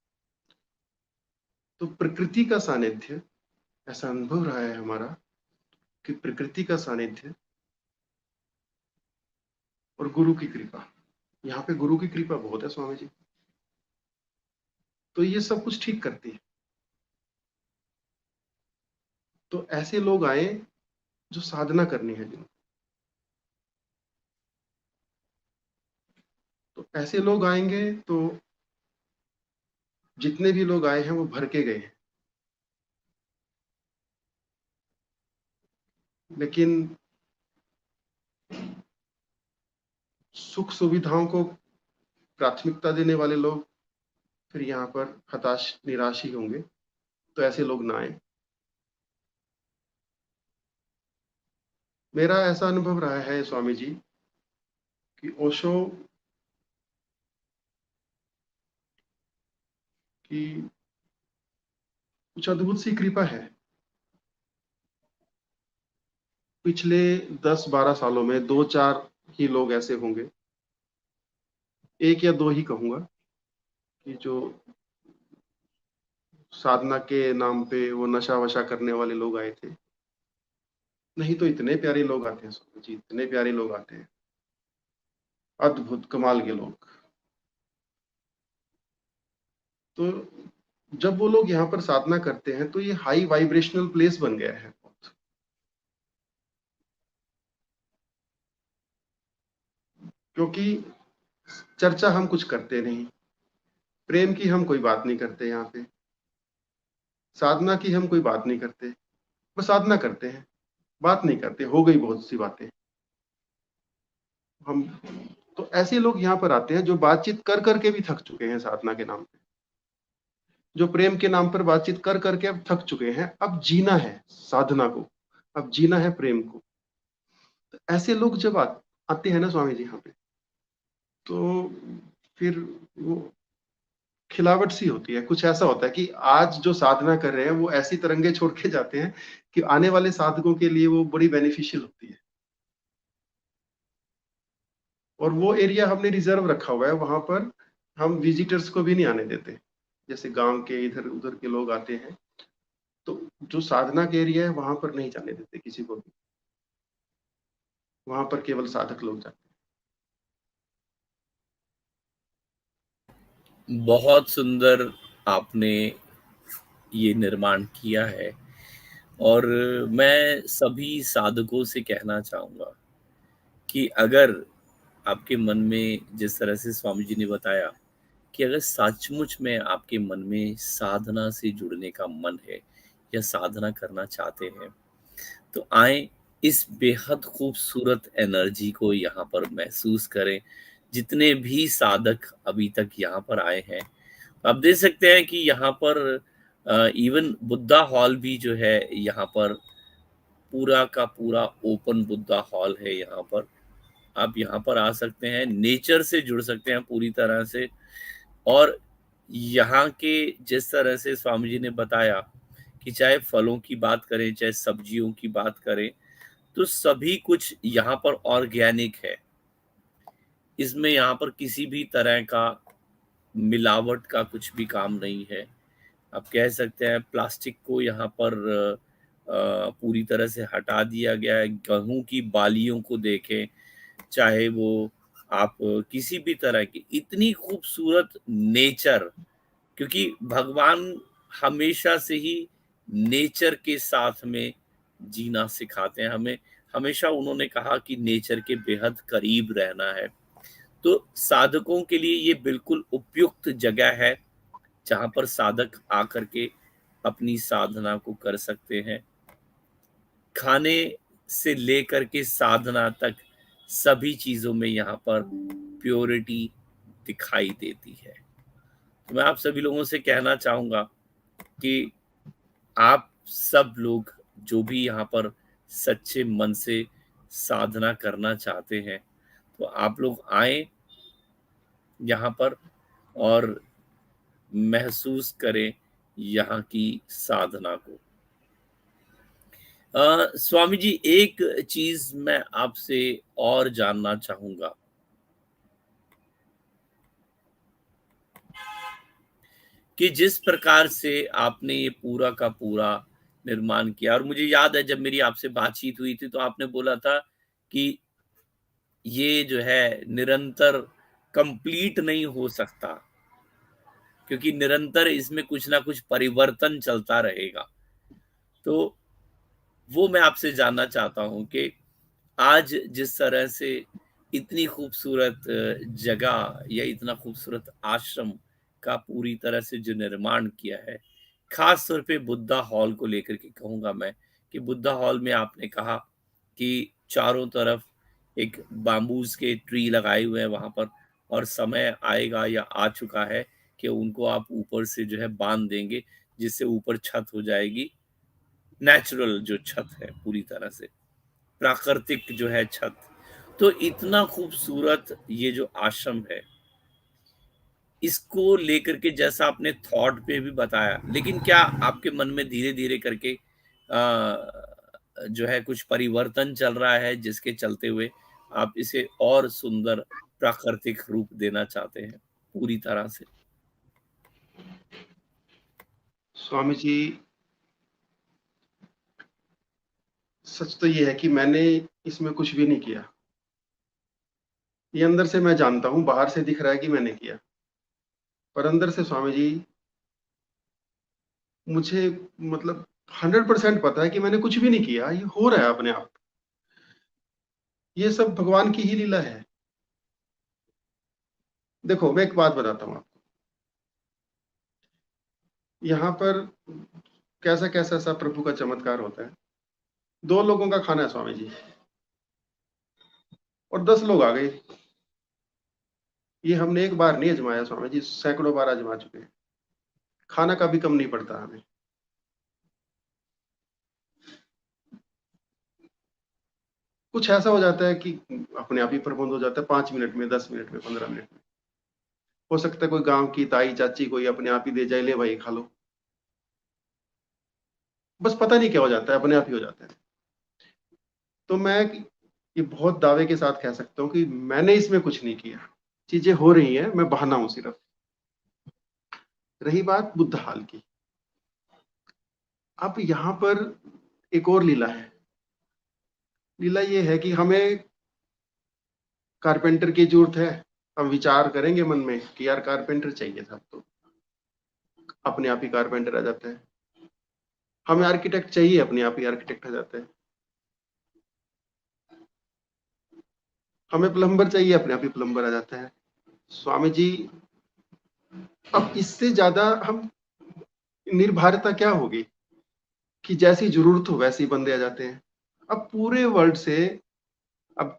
तो प्रकृति का सानिध्य, ऐसा अनुभव रहा है हमारा कि प्रकृति का सानिध्य और गुरु की कृपा, यहाँ पे गुरु की कृपा बहुत है स्वामी जी, तो ये सब कुछ ठीक करती है। तो ऐसे लोग आए जो साधना करनी है जिनको, तो ऐसे लोग आएंगे तो जितने भी लोग आए हैं वो भर के गए हैं। लेकिन सुख सुविधाओं को प्राथमिकता देने वाले लोग फिर यहाँ पर हताश निराश ही होंगे, तो ऐसे लोग ना आए। मेरा ऐसा अनुभव रहा है स्वामी जी कि ओशो की कुछ अद्भुत सी कृपा है। पिछले 10-12 सालों में 2-4 ही लोग ऐसे होंगे, एक या दो ही कहूंगा, कि जो साधना के नाम पे वो नशा वशा करने वाले लोग आए थे। नहीं तो इतने प्यारे लोग आते हैं स्वामी जी, इतने प्यारे लोग आते हैं, अद्भुत कमाल के लोग। तो जब वो लोग यहाँ पर साधना करते हैं तो ये हाई वाइब्रेशनल प्लेस बन गया है बहुत। क्योंकि चर्चा हम कुछ करते नहीं, प्रेम की हम कोई बात नहीं करते, यहाँ पे साधना की हम कोई बात नहीं करते, बस साधना करते हैं, बात नहीं करते, हो गई बहुत सी बातें हम। तो ऐसे लोग यहाँ पर आते हैं जो बातचीत कर करके भी थक चुके हैं साधना के नाम पे, जो प्रेम के नाम पर बातचीत कर करके अब थक चुके हैं, अब जीना है साधना को, अब जीना है प्रेम को। तो ऐसे लोग जब आते हैं ना स्वामी जी यहाँ पे, तो फिर वो खिलावट सी होती है। कुछ ऐसा होता है कि आज जो साधना कर रहे हैं वो ऐसी तरंगे छोड़ के जाते हैं कि आने वाले साधकों के लिए वो बड़ी बेनिफिशियल होती है। और वो एरिया हमने रिजर्व रखा हुआ है, वहां पर हम विजिटर्स को भी नहीं आने देते। जैसे गांव के इधर उधर के लोग आते हैं, तो जो साधना के एरिया है वहां पर नहीं जाने देते किसी को भी, वहां पर केवल साधक लोग जाते बहुत सुंदर आपने ये निर्माण किया है। और मैं सभी साधकों से कहना चाहूंगा कि अगर आपके मन में, जिस तरह से स्वामी जी ने बताया, कि अगर सचमुच में आपके मन में साधना से जुड़ने का मन है या साधना करना चाहते हैं, तो आए, इस बेहद खूबसूरत एनर्जी को यहाँ पर महसूस करें। जितने भी साधक अभी तक यहाँ पर आए हैं, आप देख सकते हैं कि यहाँ पर इवन बुद्धा हॉल भी जो है, यहाँ पर पूरा का पूरा ओपन बुद्धा हॉल है। यहाँ पर आप यहाँ पर आ सकते हैं, नेचर से जुड़ सकते हैं पूरी तरह से। और यहाँ के जिस तरह से स्वामी जी ने बताया कि चाहे फलों की बात करें, चाहे सब्जियों की बात करें, तो सभी कुछ यहाँ पर ऑर्गेनिक है। इसमें यहाँ पर किसी भी तरह का मिलावट का कुछ भी काम नहीं है। आप कह सकते हैं प्लास्टिक को यहाँ पर पूरी तरह से हटा दिया गया है। गेहूं की बालियों को देखें, चाहे वो आप किसी भी तरह की, इतनी खूबसूरत नेचर, क्योंकि भगवान हमेशा से ही नेचर के साथ में जीना सिखाते हैं हमें। हमेशा उन्होंने कहा कि नेचर के बेहद करीब रहना है। तो साधकों के लिए ये बिल्कुल उपयुक्त जगह है जहाँ पर साधक आकर के अपनी साधना को कर सकते हैं। खाने से लेकर के साधना तक सभी चीज़ों में यहाँ पर प्योरिटी दिखाई देती है। तो मैं आप सभी लोगों से कहना चाहूँगा कि आप सब लोग जो भी यहाँ पर सच्चे मन से साधना करना चाहते हैं, तो आप लोग आएँ यहाँ पर और महसूस करें यहाँ की साधना को। स्वामी जी, एक चीज़ मैं आपसे और जानना चाहूँगा कि जिस प्रकार से आपने ये पूरा का पूरा निर्माण किया, और मुझे याद है जब मेरी आपसे बातचीत हुई थी तो आपने बोला था कि ये जो है निरंतर कंप्लीट नहीं हो सकता, क्योंकि निरंतर इसमें कुछ ना कुछ परिवर्तन चलता रहेगा। तो वो मैं आपसे जानना चाहता हूँ कि आज जिस तरह से इतनी खूबसूरत जगह या इतना खूबसूरत आश्रम का पूरी तरह से जो निर्माण किया है, खास तौर पे बुद्धा हॉल को लेकर के कहूँगा मैं कि बुद्धा हॉल में आपने कहा कि चारों तरफ एक बाम्बूज के ट्री लगाए हुए हैं वहां पर, और समय आएगा या आ चुका है कि उनको आप ऊपर से जो है बांध देंगे, जिससे ऊपर छत हो जाएगी, नेचुरल जो छत है पूरी तरह से प्राकृतिक जो है छत। तो इतना खूबसूरत ये जो आश्रम है, इसको लेकर के जैसा आपने थॉट पे भी बताया, लेकिन क्या आपके मन में धीरे धीरे करके जो है कुछ परिवर्तन चल रहा है जिसके चलते हुए आप इसे और सुंदर प्राकृतिक रूप देना चाहते हैं पूरी तरह से? स्वामी जी, सच तो ये है कि मैंने इसमें कुछ भी नहीं किया। ये अंदर से मैं जानता हूँ, बाहर से दिख रहा है कि मैंने किया, पर अंदर से स्वामी जी मुझे मतलब 100% पता है कि मैंने कुछ भी नहीं किया। ये हो रहा है अपने आप। ये सब भगवान की ही लीला है। देखो, मैं एक बात बताता हूँ आपको। यहाँ पर कैसा कैसा सा प्रभु का चमत्कार होता है। 2 लोगों का खाना है स्वामी जी, और 10 लोग आ गए। ये हमने एक बार नहीं आजमाया स्वामी जी, सैकड़ों बार आजमा चुके हैं। खाना का भी कम नहीं पड़ता हमें। कुछ ऐसा हो जाता है कि अपने आप ही प्रबंध हो जाता है, 5 मिनट में, 10 मिनट में, 15 मिनट में। हो सकता है कोई गांव की ताई चाची कोई अपने आप ही दे जाए, ले भाई खा लो। बस पता नहीं क्या हो जाता है, अपने आप ही हो जाता है। तो मैं ये बहुत दावे के साथ कह सकता हूँ कि मैंने इसमें कुछ नहीं किया। चीजें हो रही हैं, मैं बहाना हूं सिर्फ। रही बात बुद्ध हाल की, अब यहाँ पर एक और लीला है। लीला ये है कि हमें कारपेंटर की जरूरत है। हम विचार करेंगे मन में कि यार कारपेंटर चाहिए था, तो अपने आप ही कारपेंटर आ जाता है। हमें आर्किटेक्ट चाहिए, अपने आप ही आर्किटेक्ट आ जाता है। हमें प्लम्बर चाहिए, अपने आप ही प्लम्बर आ जाता है। स्वामी जी, अब इससे ज्यादा हम निर्भरता क्या होगी कि जैसी जरूरत हो वैसे ही बंदे आ जाते हैं। अब पूरे वर्ल्ड से अब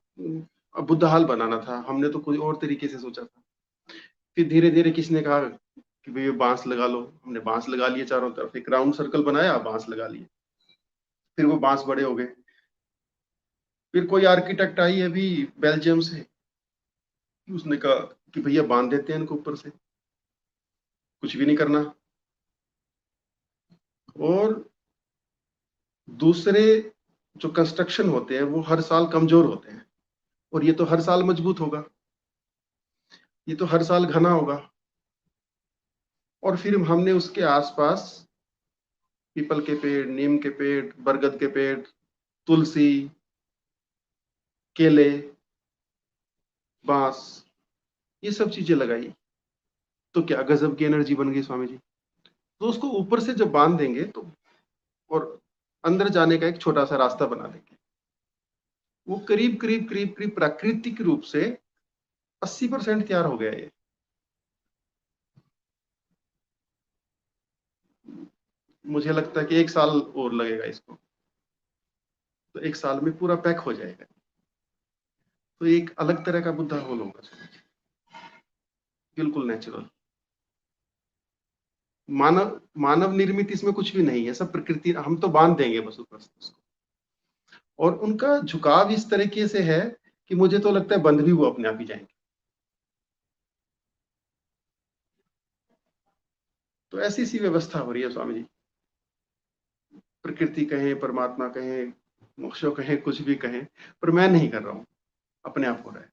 अब बुद्ध हाल बनाना था, हमने तो कोई और तरीके से सोचा था। फिर धीरे धीरे किसने कहा कि भाई बांस लगा लो, हमने बांस लगा लिए चारों तरफ, एक राउंड सर्कल बनाया, बांस लगा लिए। फिर वो बांस बड़े हो गए। फिर कोई आर्किटेक्ट आई है भी बेल्जियम से, उसने कहा कि भैया बांध देते हैं इनको ऊपर से, कुछ भी नहीं करना। और दूसरे जो कंस्ट्रक्शन होते हैं वो हर साल कमजोर होते हैं, और ये तो हर साल मजबूत होगा, ये तो हर साल घना होगा। और फिर हमने उसके आसपास पीपल के पेड़, नीम के पेड़, बरगद के पेड़, तुलसी, केले, बांस, ये सब चीजें लगाई। तो क्या गजब की एनर्जी बन गई स्वामी जी। तो उसको ऊपर से जब बांध देंगे तो, और अंदर जाने का एक छोटा सा रास्ता बना देंगे, वो करीब करीब करीब करीब प्राकृतिक रूप से 80% तैयार हो गया ये। मुझे लगता है कि 1 साल और लगेगा इसको, तो 1 साल में पूरा पैक हो जाएगा। तो एक अलग तरह का बुद्धा होल होगा, बिल्कुल नेचुरल। मानव मानव निर्मित इसमें कुछ भी नहीं है, सब प्रकृति, हम तो बांध देंगे बस ऊपर से उसको। और उनका झुकाव इस तरीके से है कि मुझे तो लगता है बंद भी वो अपने आप ही जाएंगे। तो ऐसी सी व्यवस्था हो रही है स्वामी जी। प्रकृति कहें, परमात्मा कहें, मोक्षो कहें, कुछ भी कहें, पर मैं नहीं कर रहा हूं, अपने आप हो रहा है।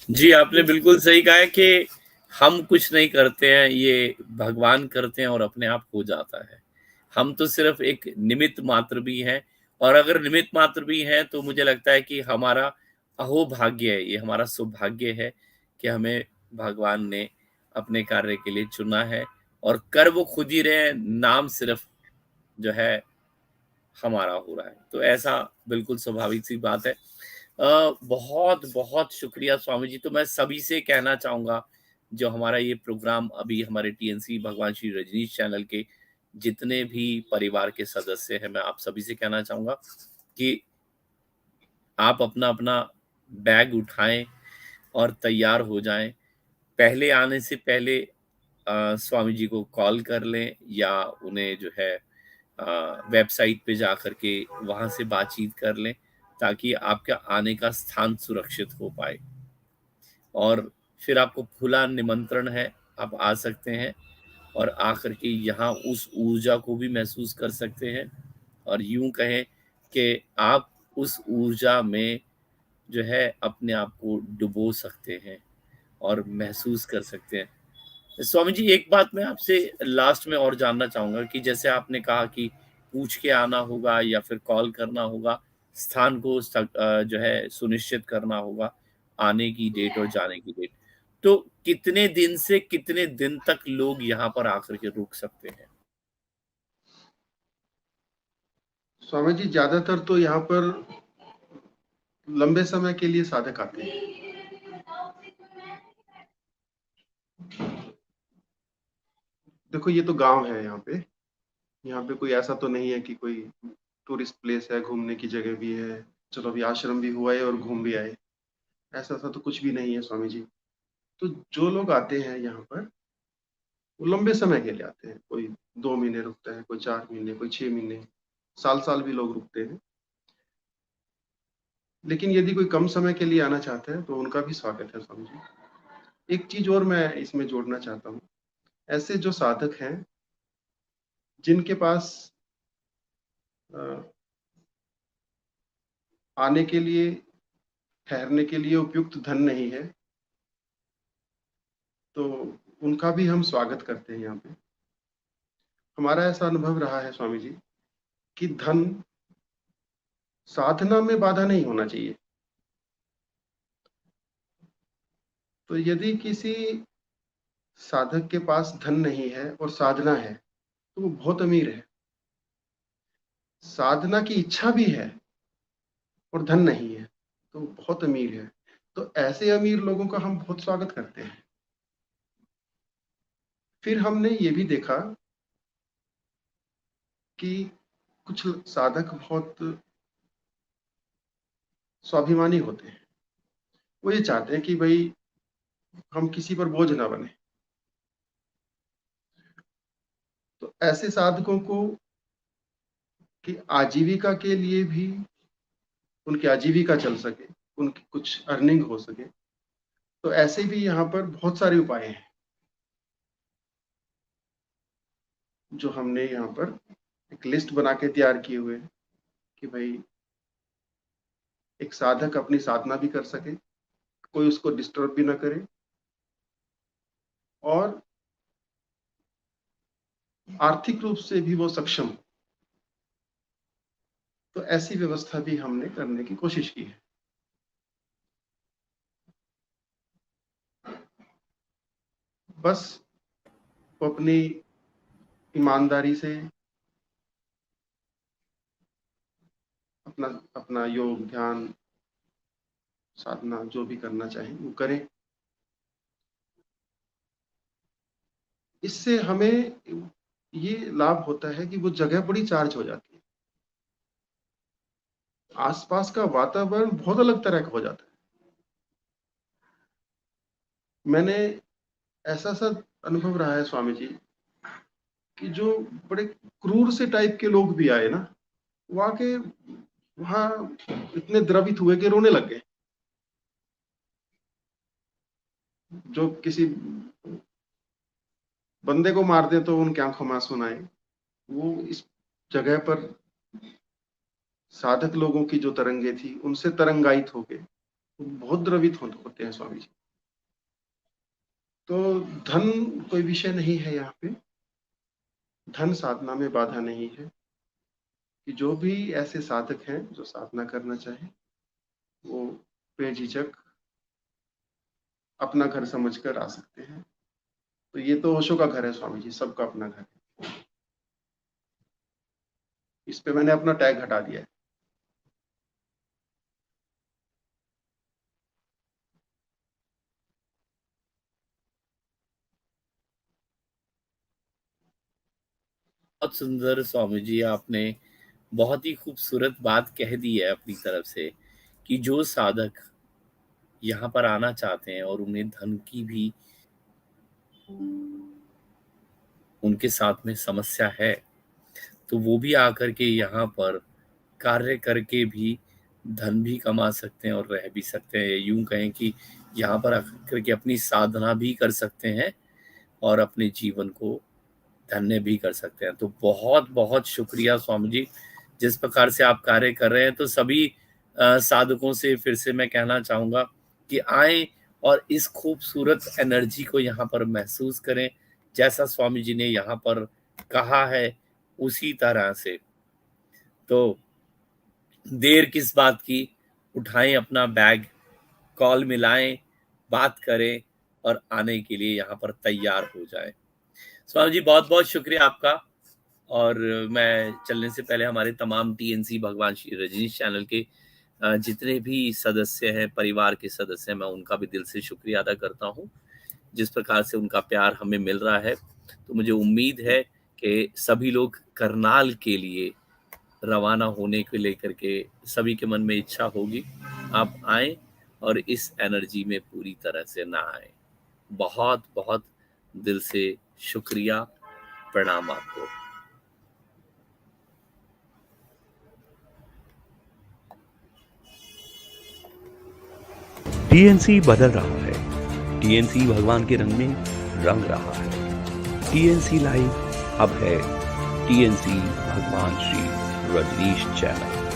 जी, आपने बिल्कुल सही कहा है कि हम कुछ नहीं करते हैं, ये भगवान करते हैं और अपने आप हो जाता है। हम तो सिर्फ एक निमित्त मात्र भी हैं, और अगर निमित्त मात्र भी हैं तो मुझे लगता है कि हमारा अहोभाग्य है, ये हमारा सौभाग्य है कि हमें भगवान ने अपने कार्य के लिए चुना है, और कर वो खुद ही रहे हैं, नाम सिर्फ जो है हमारा हो रहा है। तो ऐसा बिल्कुल स्वाभाविक सी बात है। बहुत बहुत शुक्रिया स्वामी जी। तो मैं सभी से कहना चाहूंगा, जो हमारा ये प्रोग्राम अभी हमारे टीएनसी भगवान श्री रजनीश चैनल के जितने भी परिवार के सदस्य हैं, मैं आप सभी से कहना चाहूंगा कि आप अपना अपना बैग उठाएं और तैयार हो जाएं। पहले आने से पहले स्वामी जी को कॉल कर लें, या उन्हें जो है वेबसाइट पे जा कर के वहां से बातचीत कर लें, ताकि आपका आने का स्थान सुरक्षित हो पाए। और फिर आपको खुला निमंत्रण है, आप आ सकते हैं और आकर के यहाँ उस ऊर्जा को भी महसूस कर सकते हैं, और यूं कहें कि आप उस ऊर्जा में जो है अपने आप को डुबो सकते हैं और महसूस कर सकते हैं। स्वामी जी, एक बात मैं आपसे लास्ट में और जानना चाहूंगा कि जैसे आपने कहा कि पूछ के आना होगा या फिर कॉल करना होगा, स्थान को जो है सुनिश्चित करना होगा, आने की डेट और जाने की डेट। तो कितने दिन से कितने दिन तक लोग यहाँ पर आकर के रुक सकते हैं? स्वामी जी ज्यादातर तो यहाँ पर लंबे समय के लिए साधक आते हैं। देखो ये तो गांव है, यहाँ पे कोई ऐसा तो नहीं है कि कोई टूरिस्ट प्लेस है, घूमने की जगह भी है, चलो अभी आश्रम भी हुआ है और घूम भी आए, ऐसा ऐसा तो कुछ भी नहीं है स्वामी जी। तो जो लोग आते हैं यहाँ पर वो लंबे समय के लिए आते हैं। कोई 2 महीने रुकता है, कोई 4 महीने, कोई 6 महीने, साल साल भी लोग रुकते हैं। लेकिन यदि कोई कम समय के लिए आना चाहते हैं तो उनका भी स्वागत है स्वामी जी। एक चीज और मैं इसमें जोड़ना चाहता हूँ, ऐसे जो साधक हैं जिनके पास अ, आने के लिए, ठहरने के लिए उपयुक्त धन नहीं है, तो उनका भी हम स्वागत करते हैं यहाँ पे। हमारा ऐसा अनुभव रहा है स्वामी जी कि धन साधना में बाधा नहीं होना चाहिए। तो यदि किसी साधक के पास धन नहीं है और साधना है तो वो बहुत अमीर है। साधना की इच्छा भी है और धन नहीं है तो वो बहुत अमीर है। तो ऐसे अमीर लोगों का हम बहुत स्वागत करते हैं। फिर हमने ये भी देखा कि कुछ साधक बहुत स्वाभिमानी होते हैं। वो ये चाहते हैं कि भाई हम किसी पर बोझ ना बने। तो ऐसे साधकों को कि आजीविका के लिए भी, उनकी आजीविका चल सके, उनकी कुछ अर्निंग हो सके, तो ऐसे भी यहाँ पर बहुत सारे उपाय हैं जो हमने यहाँ पर एक लिस्ट बना के तैयार किए हुए हैं कि भाई एक साधक अपनी साधना भी कर सके, कोई उसको डिस्टर्ब भी ना करे, और आर्थिक रूप से भी वो सक्षम हो। तो ऐसी व्यवस्था भी हमने करने की कोशिश की है। बस वो अपनी ईमानदारी से अपना अपना योग, ध्यान, साधना जो भी करना चाहें वो करें। इससे हमें ये लाभ होता है कि वो जगह बड़ी चार्ज हो जाती है, आसपास का वातावरण बहुत अलग तरह का हो जाता है। मैंने ऐसा सा अनुभव रहा है स्वामी जी कि जो बड़े क्रूर से टाइप के लोग भी आए ना, वो आके वहां इतने द्रवित हुए कि रोने लग गए। जो किसी बंदे को मार दे तो उनकी आंखों में आंसू ना आए, वो इस जगह पर साधक लोगों की जो तरंगे थी उनसे तरंगायित हो गए, बहुत द्रवित होते हैं स्वामी जी। तो धन कोई विषय नहीं है यहाँ पे, धन साधना में बाधा नहीं है। कि जो भी ऐसे साधक हैं जो साधना करना चाहे वो बेझिझक अपना घर समझकर आ सकते हैं। तो ये तो ओशो का घर है स्वामी जी, सबका अपना घर है। इस पे मैंने अपना टैग हटा दिया है। बहुत सुंदर स्वामी जी, आपने बहुत ही खूबसूरत बात कह दी है अपनी तरफ से कि जो साधक यहाँ पर आना चाहते हैं और उन्हें धन की भी उनके साथ में समस्या है, तो वो भी आकर के यहाँ पर कार्य करके भी धन भी कमा सकते हैं और रह भी सकते हैं। यूं कहें कि यहाँ पर आकर के अपनी साधना भी कर सकते हैं और अपने जीवन को धन्य भी कर सकते हैं। तो बहुत बहुत शुक्रिया स्वामी जी, जिस प्रकार से आप कार्य कर रहे हैं। तो सभी साधकों से फिर से मैं कहना चाहूंगा कि आए और इस खूबसूरत एनर्जी को यहाँ पर महसूस करें, जैसा स्वामी जी ने यहाँ पर कहा है उसी तरह से। तो देर किस बात की, उठाएं अपना बैग, कॉल मिलाएं, बात करें और आने के लिए यहाँ पर तैयार हो जाएं। स्वामी जी बहुत बहुत शुक्रिया आपका। और मैं चलने से पहले हमारे तमाम टीएनसी भगवान श्री रजनीश चैनल के जितने भी सदस्य हैं, परिवार के सदस्य हैं, मैं उनका भी दिल से शुक्रिया अदा करता हूँ। जिस प्रकार से उनका प्यार हमें मिल रहा है, तो मुझे उम्मीद है कि सभी लोग करनाल के लिए रवाना होने को लेकर के सभी के मन में इच्छा होगी, आप आएं और इस एनर्जी में पूरी तरह से ना आए। बहुत बहुत दिल से शुक्रिया, प्रणाम आपको। टीएनसी बदल रहा है, टीएनसी भगवान के रंग में रंग रहा है। टीएनसी लाइव अब है टीएनसी भगवान श्री रजनीश चैनल।